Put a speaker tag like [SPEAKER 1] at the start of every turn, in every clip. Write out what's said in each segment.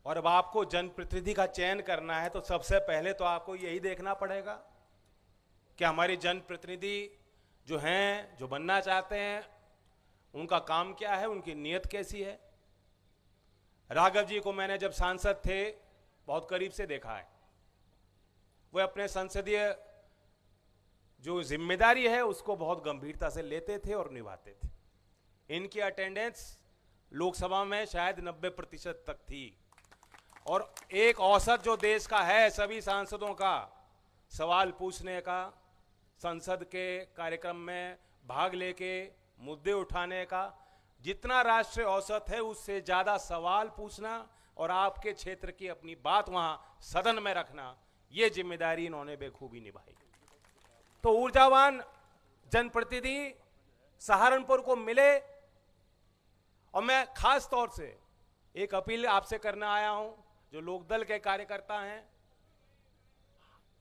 [SPEAKER 1] और अब आपको जनप्रतिनिधि का चयन करना है तो सबसे पहले तो आपको यही देखना पड़ेगा कि हमारे जनप्रतिनिधि जो हैं, जो बनना चाहते हैं, उनका काम क्या है, उनकी नीयत कैसी है। राघव जी को मैंने जब सांसद थे बहुत करीब से देखा है। वो अपने संसदीय जो जिम्मेदारी है उसको बहुत गंभीरता से लेते थे और निभाते थे। इनकी अटेंडेंस लोकसभा में शायद 90% तक थी। और एक औसत जो देश का है सभी सांसदों का सवाल पूछने का, संसद के कार्यक्रम में भाग लेके मुद्दे उठाने का, जितना राष्ट्रीय औसत है उससे ज्यादा सवाल पूछना और आपके क्षेत्र की अपनी बात वहां सदन में रखना, ये जिम्मेदारी इन्होंने बेखूबी निभाई। तो ऊर्जावान जनप्रतिनिधि सहारनपुर को मिले। और मैं खास तौर से एक अपील आपसे करने आया हूं, जो लोकदल के कार्यकर्ता हैं,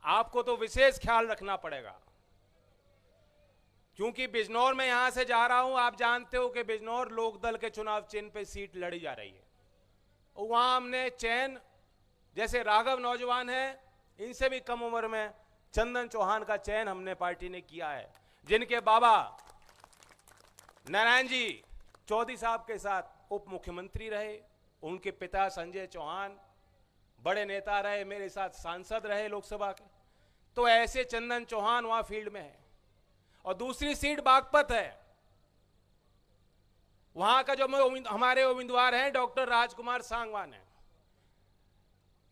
[SPEAKER 1] आपको तो विशेष ख्याल रखना पड़ेगा, क्योंकि बिजनौर में यहां से जा रहा हूं। आप जानते हो कि बिजनौर लोकदल के चुनाव चिन्ह पे सीट लड़ी जा रही है। वहां हमने चयन, जैसे राघव नौजवान है, इनसे भी कम उम्र में चंदन चौहान का चयन हमने पार्टी ने किया है, जिनके बाबा नारायण जी चौधरी साहब के साथ उप मुख्यमंत्री रहे। उनके पिता संजय चौहान बड़े नेता रहे, मेरे साथ सांसद रहे लोकसभा के। तो ऐसे चंदन चौहान वहां फील्ड में है। और दूसरी सीट बागपत है, वहां का जो हमारे उम्मीदवार हैं डॉक्टर राजकुमार सांगवान है।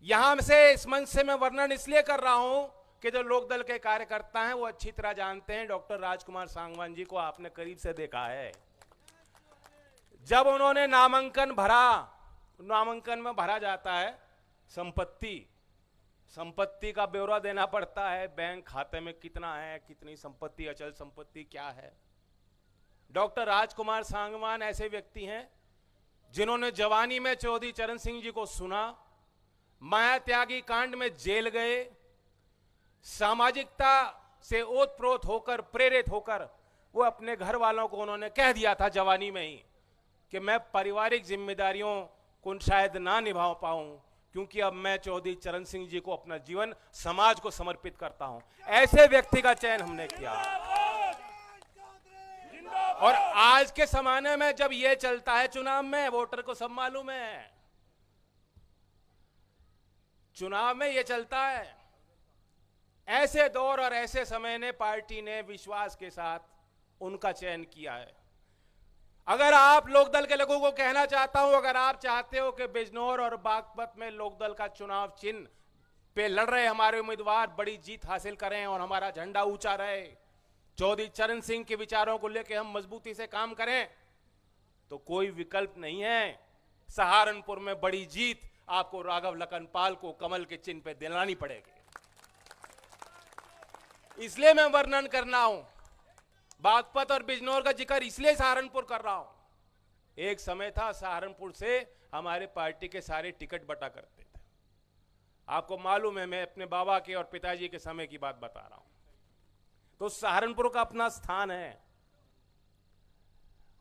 [SPEAKER 1] यहां से इस मंच से मैं वर्णन इसलिए कर रहा हूं कि जो लोकदल के कार्यकर्ता हैं वो अच्छी तरह जानते हैं। डॉक्टर राजकुमार सांगवान जी को आपने करीब से देखा है। जब उन्होंने नामांकन भरा, नामांकन में भरा जाता है संपत्ति का ब्यौरा देना पड़ता है, बैंक खाते में कितना है, कितनी संपत्ति, अचल संपत्ति क्या है। डॉक्टर राजकुमार सांगवान ऐसे व्यक्ति हैं जिन्होंने जवानी में चौधरी चरण सिंह जी को सुना, माया त्यागी कांड में जेल गए, सामाजिकता से ओतप्रोत होकर, प्रेरित होकर वो अपने घर वालों को उन्होंने कह दिया था जवानी में ही कि मैं पारिवारिक जिम्मेदारियों को शायद ना निभा पाऊं, क्योंकि अब मैं चौधरी चरण सिंह जी को अपना जीवन समाज को समर्पित करता हूं। ऐसे व्यक्ति का चयन हमने किया। और आज के जमाने में जब यह चलता है चुनाव में, वोटर को सब मालूम है, चुनाव में यह चलता है। ऐसे दौर और ऐसे समय ने पार्टी ने विश्वास के साथ उनका चयन किया है। अगर आप लोकदल के लोगों को कहना चाहता हूं, अगर आप चाहते हो कि बिजनौर और बागपत में लोकदल का चुनाव चिन्ह पे लड़ रहे हमारे उम्मीदवार बड़ी जीत हासिल करें और हमारा झंडा ऊंचा रहे, चौधरी चरण सिंह के विचारों को लेकर हम मजबूती से काम करें, तो कोई विकल्प नहीं है। सहारनपुर में बड़ी जीत आपको राघव लखनपाल को कमल के चिन्ह पे दिलानी पड़ेगी। इसलिए मैं वर्णन करना हूं, बागपत और बिजनौर का जिक्र इसलिए सहारनपुर कर रहा हूं। एक समय था सहारनपुर से हमारे पार्टी के सारे टिकट बटा करते थे। आपको मालूम है, मैं अपने बाबा के और पिताजी के समय की बात बता रहा हूं। तो सहारनपुर का अपना स्थान है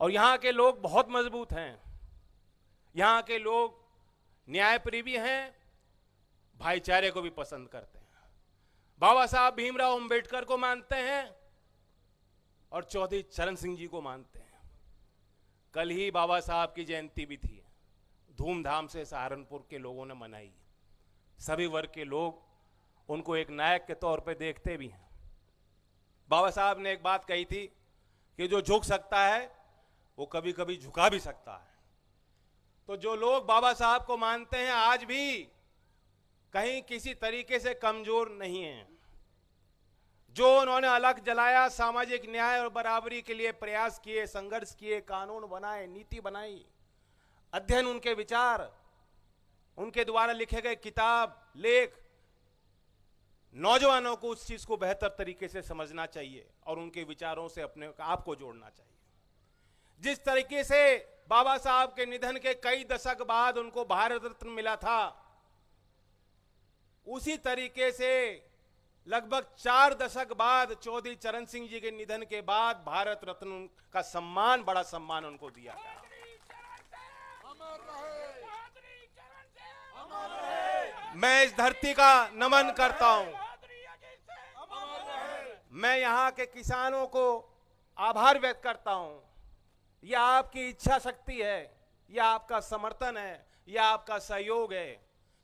[SPEAKER 1] और यहां के लोग बहुत मजबूत हैं। यहां के लोग न्यायप्रिय हैं, भाईचारे को भी पसंद करते हैं, बाबा साहब भीमराव अंबेडकर को मानते हैं और चौधरी चरण सिंह जी को मानते हैं। कल ही बाबा साहब की जयंती भी थी, धूमधाम से सहारनपुर के लोगों ने मनाई। सभी वर्ग के लोग उनको एक नायक के तौर पे देखते भी हैं। बाबा साहब ने एक बात कही थी कि जो झुक सकता है वो कभी कभी झुका भी सकता है। तो जो लोग बाबा साहब को मानते हैं आज भी कहीं किसी तरीके से कमजोर नहीं हैं। जो उन्होंने अलग जलाया, सामाजिक न्याय और बराबरी के लिए प्रयास किए, संघर्ष किए, कानून बनाए, नीति बनाई, अध्ययन, उनके विचार, उनके द्वारा लिखे गए किताब, लेख, नौजवानों को उस चीज को बेहतर तरीके से समझना चाहिए और उनके विचारों से अपने आप को जोड़ना चाहिए। जिस तरीके से बाबा साहब के निधन के कई दशक बाद उनको भारत रत्न मिला था, उसी तरीके से लगभग 4 दशक बाद चौधरी चरण सिंह जी के निधन के बाद भारत रत्न का सम्मान, बड़ा सम्मान उनको दिया गया। मैं इस धरती का नमन करता हूं। मैं यहाँ के किसानों को आभार व्यक्त करता हूं। यह आपकी इच्छा शक्ति है, यह आपका समर्थन है, यह आपका सहयोग है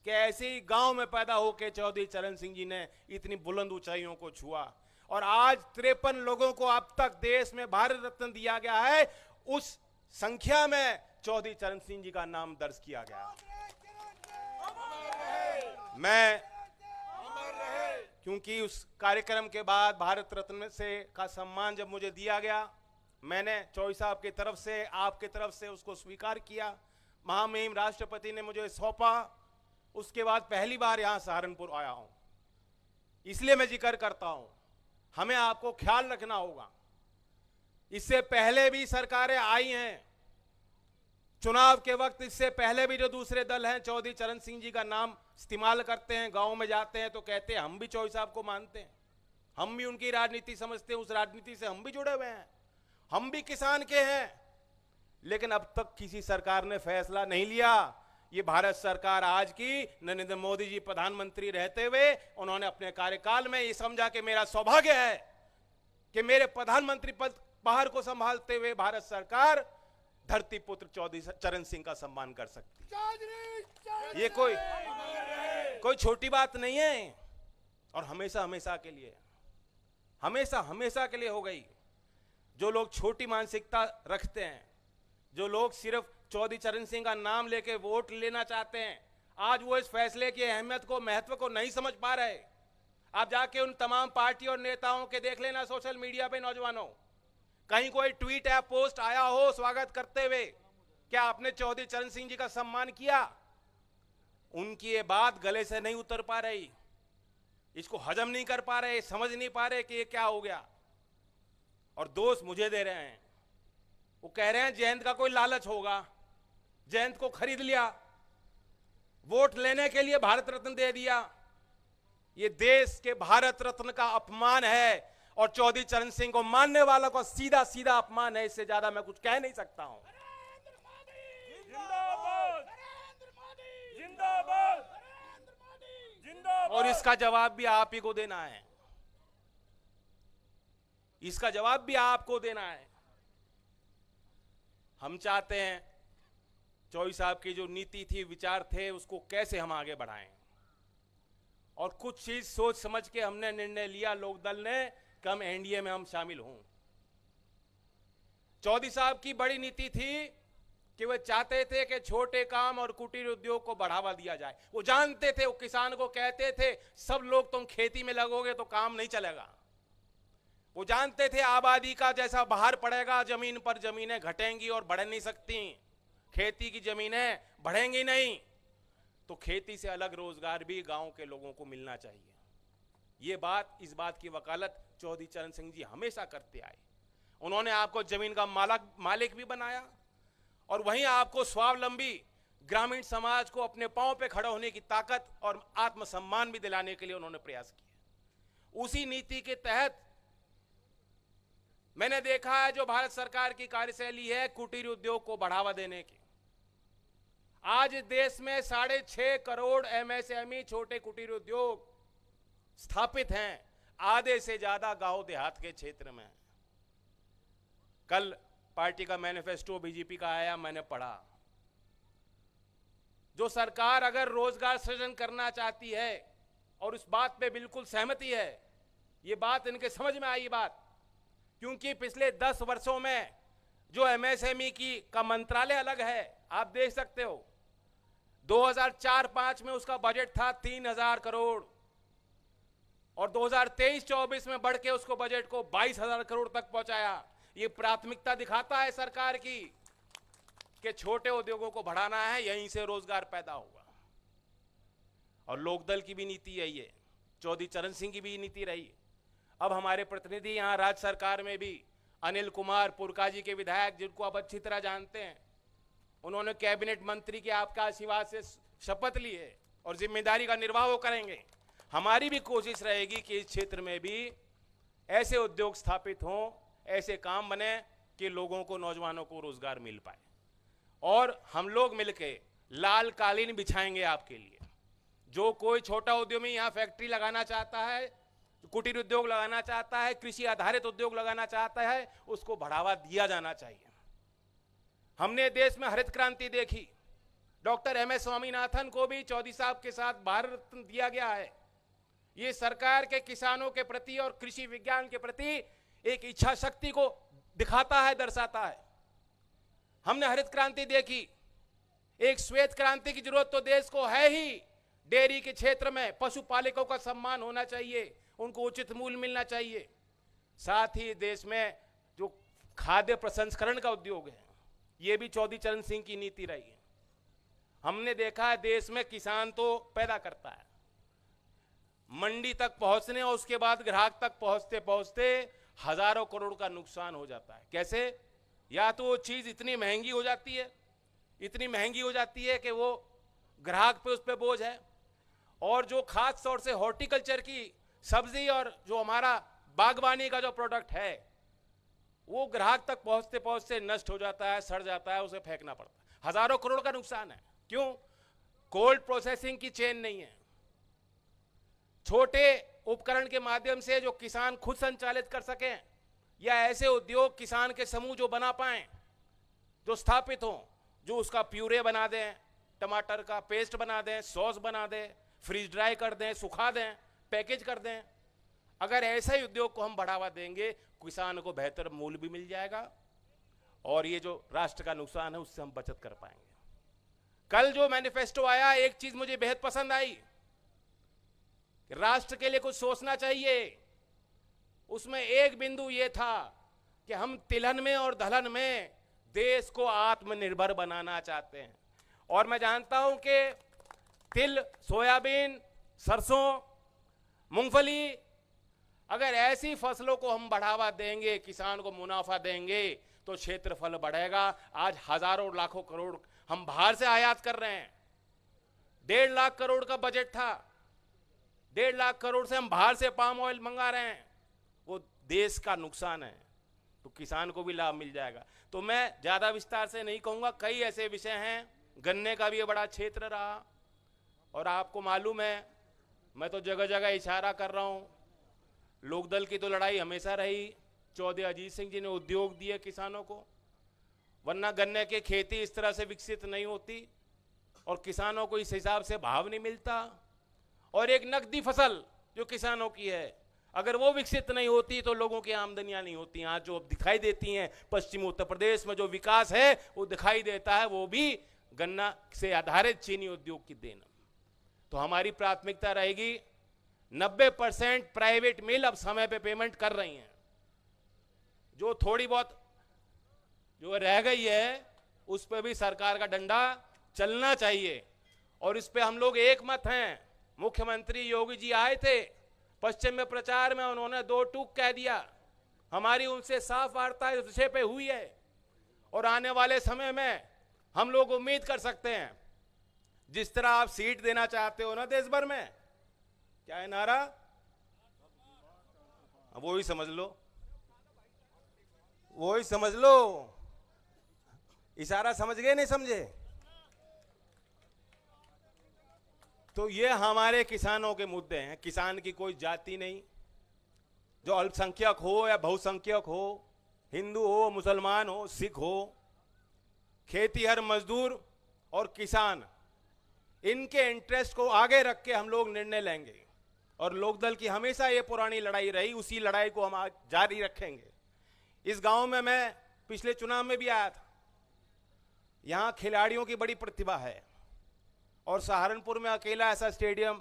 [SPEAKER 1] कि ऐसे ही गांव में पैदा होकर चौधरी चरण सिंह जी ने इतनी बुलंद ऊंचाइयों को छुआ और आज 53 लोगों को अब तक देश में भारत रत्न दिया गया है। उस संख्या में चौधरी चरण सिंह जी का नाम दर्ज किया गया। मैं क्योंकि उस कार्यक्रम के बाद भारत रत्न से का सम्मान जब मुझे दिया गया, मैंने चौधरी साहब की तरफ से, आपकी तरफ से उसको स्वीकार किया। महामहिम राष्ट्रपति ने मुझे सौंपा। उसके बाद पहली बार यहां सहारनपुर आया हूं, इसलिए मैं जिक्र करता हूं। हमें आपको ख्याल रखना होगा। इससे पहले भी सरकारें आई हैं, चुनाव के वक्त इससे पहले भी जो दूसरे दल हैं चौधरी चरण सिंह जी का नाम इस्तेमाल करते हैं, गांव में जाते हैं तो कहते हैं हम भी चौधरी साहब को मानते हैं, हम भी उनकी राजनीति समझते हैं, उस राजनीति से हम भी जुड़े हुए हैं, हम भी किसान के हैं। लेकिन अब तक किसी सरकार ने फैसला नहीं लिया। ये भारत सरकार आज की नरेंद्र मोदी जी प्रधानमंत्री रहते हुए उन्होंने अपने कार्यकाल में ये समझा कि मेरा सौभाग्य है कि मेरे प्रधानमंत्री पद बाहर को संभालते हुए भारत सरकार धरती पुत्र चौधरी चरण सिंह का सम्मान कर सकती है। ये कोई छोटी बात नहीं है और हमेशा हमेशा के लिए, हमेशा हमेशा के लिए हो गई। जो लोग छोटी मानसिकता रखते हैं, जो लोग सिर्फ चौधरी चरण सिंह का नाम लेके वोट लेना चाहते हैं, आज वो इस फैसले की अहमियत को, महत्व को नहीं समझ पा रहे। आप जाके उन तमाम पार्टी और नेताओं के देख लेना सोशल मीडिया पे, नौजवानों, कहीं कोई ट्वीट या पोस्ट आया हो स्वागत करते हुए, क्या आपने चौधरी चरण सिंह जी का सम्मान किया? उनकी ये बात गले से नहीं उतर पा रही, इसको हजम नहीं कर पा रहे, समझ नहीं पा रहे कि ये क्या हो गया। और दोष मुझे दे रहे हैं। वो कह रहे हैं जयंत का कोई लालच होगा, जयंत को खरीद लिया, वोट लेने के लिए भारत रत्न दे दिया। ये देश के भारत रत्न का अपमान है और चौधरी चरण सिंह को मानने वालों का सीधा सीधा अपमान है। इससे ज्यादा मैं कुछ कह नहीं सकता हूं। और इसका जवाब भी आप ही को देना है, इसका जवाब भी आपको देना है। हम चाहते हैं चौधरी साहब की जो नीति थी, विचार थे, उसको कैसे हम आगे बढ़ाएं। और कुछ चीज सोच समझ के हमने निर्णय लिया, लोकदल ने, कि हम एनडीए में हम शामिल हों। चौधरी साहब की बड़ी नीति थी कि वे चाहते थे कि छोटे काम और कुटीर उद्योग को बढ़ावा दिया जाए। वो जानते थे, वो किसान को कहते थे सब लोग तुम खेती में लगोगे तो काम नहीं चलेगा। वो जानते थे आबादी का जैसा बाहर पड़ेगा, जमीन पर जमीनें घटेंगी और बढ़ नहीं सकती, खेती की जमीनें बढ़ेंगी नहीं, तो खेती से अलग रोजगार भी गांव के लोगों को मिलना चाहिए। ये बात, इस बात की वकालत चौधरी चरण सिंह जी हमेशा करते आए। उन्होंने आपको जमीन का मालिक भी बनाया और वहीं आपको स्वावलंबी ग्रामीण समाज को अपने पांव पे खड़ा होने की ताकत और आत्मसम्मान भी दिलाने के लिए उन्होंने प्रयास किए। उसी नीति के तहत मैंने देखा है जो भारत सरकार की कार्यशैली है कुटीर उद्योग को बढ़ावा देने की। आज देश में 6.5 करोड़ एमएसएमई छोटे कुटीर उद्योग स्थापित हैं, आधे से ज्यादा गांव देहात के क्षेत्र में। कल पार्टी का मैनिफेस्टो बीजेपी का आया, मैंने पढ़ा। जो सरकार अगर रोजगार सृजन करना चाहती है और उस बात पे बिल्कुल सहमति है, ये बात इनके समझ में आई बात, क्योंकि पिछले 10 वर्षों में जो एमएसएमई का मंत्रालय अलग है, आप देख सकते हो 2004-05 में उसका बजट था 3000 करोड़ और 2023-24 में बढ़ के उसको बजट को 22,000 करोड़ तक पहुंचाया। ये प्राथमिकता दिखाता है सरकार की कि छोटे उद्योगों को बढ़ाना है, यहीं से रोजगार पैदा होगा। और लोकदल की भी नीति यही है, चौधरी चरण सिंह की भी नीति रही। अब हमारे प्रतिनिधि यहाँ राज्य सरकार में भी अनिल कुमार पुरका जी के विधायक, जिनको आप अच्छी तरह जानते हैं, उन्होंने कैबिनेट मंत्री के आपका आशीर्वाद से शपथ ली है और जिम्मेदारी का निर्वाह वो करेंगे। हमारी भी कोशिश रहेगी कि इस क्षेत्र में भी ऐसे उद्योग स्थापित हों, ऐसे काम बने कि लोगों को, नौजवानों को रोजगार मिल पाए। और हम लोग मिलके लाल कालीन बिछाएंगे आपके लिए। जो कोई छोटा उद्यमी यहाँ फैक्ट्री लगाना चाहता है, कुटीर उद्योग लगाना चाहता है, कृषि आधारित उद्योग लगाना चाहता है, उसको बढ़ावा दिया जाना चाहिए। हमने देश में हरित क्रांति देखी, डॉक्टर एम एस स्वामीनाथन को भी चौधरी साहब के साथ भारत रत्न दिया गया है। ये सरकार के किसानों के प्रति और कृषि विज्ञान के प्रति एक इच्छा शक्ति को दिखाता है, दर्शाता है। हमने हरित क्रांति देखी, एक श्वेत क्रांति की जरूरत तो देश को है ही। डेयरी के क्षेत्र में पशुपालकों का सम्मान होना चाहिए, उनको उचित मूल्य मिलना चाहिए। साथ ही देश में जो खाद्य प्रसंस्करण का उद्योग है, ये भी चौधरी चरण सिंह की नीति रही है। हमने देखा है देश में किसान तो पैदा करता है, मंडी तक पहुंचने और उसके बाद ग्राहक तक पहुंचते पहुंचते हजारों करोड़ का नुकसान हो जाता है। कैसे? या तो वो चीज इतनी महंगी हो जाती है, इतनी महंगी हो जाती है कि वो ग्राहक पे उस पे बोझ है, और जो खास तौर से हॉर्टिकल्चर की सब्जी और जो हमारा बागवानी का जो प्रोडक्ट है, वो ग्राहक तक पहुंचते पहुंचते नष्ट हो जाता है, सड़ जाता है, उसे फेंकना पड़ता है। हजारों करोड़ का नुकसान है। क्यों? कोल्ड प्रोसेसिंग की चेन नहीं है। छोटे उपकरण के माध्यम से जो किसान खुद संचालित कर सकें, या ऐसे उद्योग किसान के समूह जो बना पाएं, जो स्थापित हों, जो उसका प्यूरे बना दें, टमाटर का पेस्ट बना दें, सॉस बना दें, फ्रीज ड्राई कर दें, सुखा दें, पैकेज कर दें। अगर ऐसे उद्योग को हम बढ़ावा देंगे, किसान को बेहतर मूल्य भी मिल जाएगा, और ये जो राष्ट्र का नुकसान है उससे हम बचत कर पाएंगे। कल जो मैनिफेस्टो आया, एक चीज मुझे बेहद पसंद आई, राष्ट्र के लिए कुछ सोचना चाहिए। उसमें एक बिंदु यह था कि हम तिलहन में और दलहन में देश को आत्मनिर्भर बनाना चाहते हैं। और मैं जानता हूं कि तिल, सोयाबीन, सरसों, मूंगफली, अगर ऐसी फसलों को हम बढ़ावा देंगे, किसान को मुनाफा देंगे, तो क्षेत्रफल बढ़ेगा। आज हजारों लाखों करोड़ हम बाहर से आयात कर रहे हैं। 1.5 लाख करोड़ का बजट था, 1.5 लाख करोड़ से हम बाहर से पाम ऑयल मंगा रहे हैं। वो देश का नुकसान है, तो किसान को भी लाभ मिल जाएगा। तो मैं ज्यादा विस्तार से नहीं कहूंगा, कई ऐसे विषय हैं। गन्ने का भी ये बड़ा क्षेत्र रहा, और आपको मालूम है, मैं तो जगह जगह इशारा कर रहा हूं, लोकदल की तो लड़ाई हमेशा रही। चौधरी अजीत सिंह जी ने उद्योग दिए किसानों को, वरना गन्ने की खेती इस तरह से विकसित नहीं होती, और किसानों को इस हिसाब से भाव नहीं मिलता। और एक नकदी फसल जो किसानों की है, अगर वो विकसित नहीं होती तो लोगों की आमदनियां नहीं होती। आज जो दिखाई देती हैं पश्चिमी उत्तर प्रदेश में जो विकास है वो दिखाई देता है, वो भी गन्ना से आधारित चीनी उद्योग की देन। तो हमारी प्राथमिकता रहेगी, 90% प्राइवेट मिल अब समय पे पेमेंट कर रही हैं। जो थोड़ी बहुत जो रह गई है उस पर भी सरकार का डंडा चलना चाहिए, और इस पे हम लोग एक मत हैं। मुख्यमंत्री योगी जी आए थे पश्चिम में प्रचार में, उन्होंने 2 टूक कह दिया। हमारी उनसे साफ वार्ता इस विषय पे हुई है, और आने वाले समय में हम लोग उम्मीद कर सकते हैं, जिस तरह आप सीट देना चाहते हो ना देश भर में, क्या है नारा, वो ही समझ लो, वो ही समझ लो। इशारा समझ गए नहीं समझे? तो ये हमारे किसानों के मुद्दे हैं। किसान की कोई जाति नहीं, जो अल्पसंख्यक हो या बहुसंख्यक हो, हिंदू हो, मुसलमान हो, सिख हो, खेतीहर मजदूर और किसान, इनके इंटरेस्ट को आगे रख के हम लोग निर्णय लेंगे। और लोकदल की हमेशा ये पुरानी लड़ाई रही, उसी लड़ाई को हम आज जारी रखेंगे। इस गांव में मैं पिछले चुनाव में भी आया था। यहां खिलाड़ियों की बड़ी प्रतिभा है, और सहारनपुर में अकेला ऐसा स्टेडियम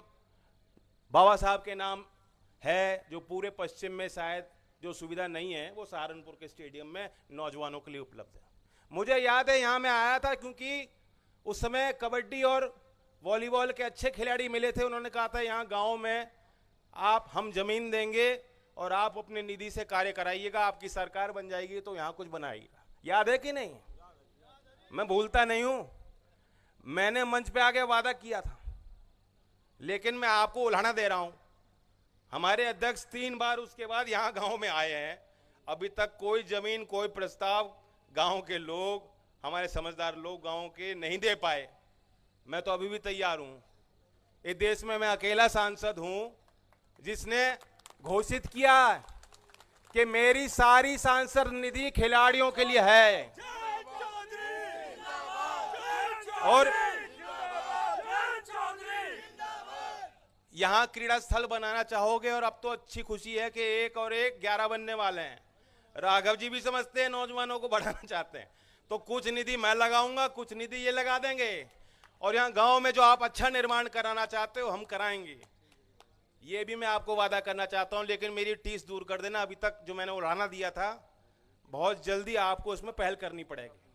[SPEAKER 1] बाबा साहब के नाम है, जो पूरे पश्चिम में शायद जो सुविधा नहीं है, वो सहारनपुर के स्टेडियम में नौजवानों के लिए उपलब्ध है। मुझे याद है यहां मैं आया था, क्योंकि उस समय कबड्डी और वॉलीबॉल के अच्छे खिलाड़ी मिले थे। उन्होंने कहा था यहाँ गांव में हम जमीन देंगे और आप अपने निधि से कार्य कराइएगा, आपकी सरकार बन जाएगी तो यहाँ कुछ बनाइएगा। याद है कि नहीं? मैं भूलता नहीं हूं। मैंने मंच पे आके वादा किया था, लेकिन मैं आपको उल्हाना दे रहा हूं, हमारे अध्यक्ष 3 बार उसके बाद यहां गांव में आए हैं, अभी तक कोई जमीन, कोई प्रस्ताव गांव के लोग, हमारे समझदार लोग गांव के नहीं दे पाए। मैं तो अभी भी तैयार हूं, इस देश में मैं अकेला सांसद हूं जिसने घोषित किया कि मेरी सारी सांसद निधि खिलाड़ियों के लिए है। और यहां क्रीड़ा स्थल बनाना चाहोगे, और अब तो अच्छी खुशी है कि 1 और 1 11 बनने वाले हैं। राघव जी भी समझते हैं, नौजवानों को बढ़ाना चाहते हैं, तो कुछ निधि मैं लगाऊंगा, कुछ निधि ये लगा देंगे, और यहाँ गांव में जो आप अच्छा निर्माण कराना चाहते हो हम कराएंगे। ये भी मैं आपको वादा करना चाहता हूं, लेकिन मेरी टीस दूर कर देना। अभी तक जो मैंने उड़ाना दिया था, बहुत जल्दी आपको इसमें पहल करनी पड़ेगी।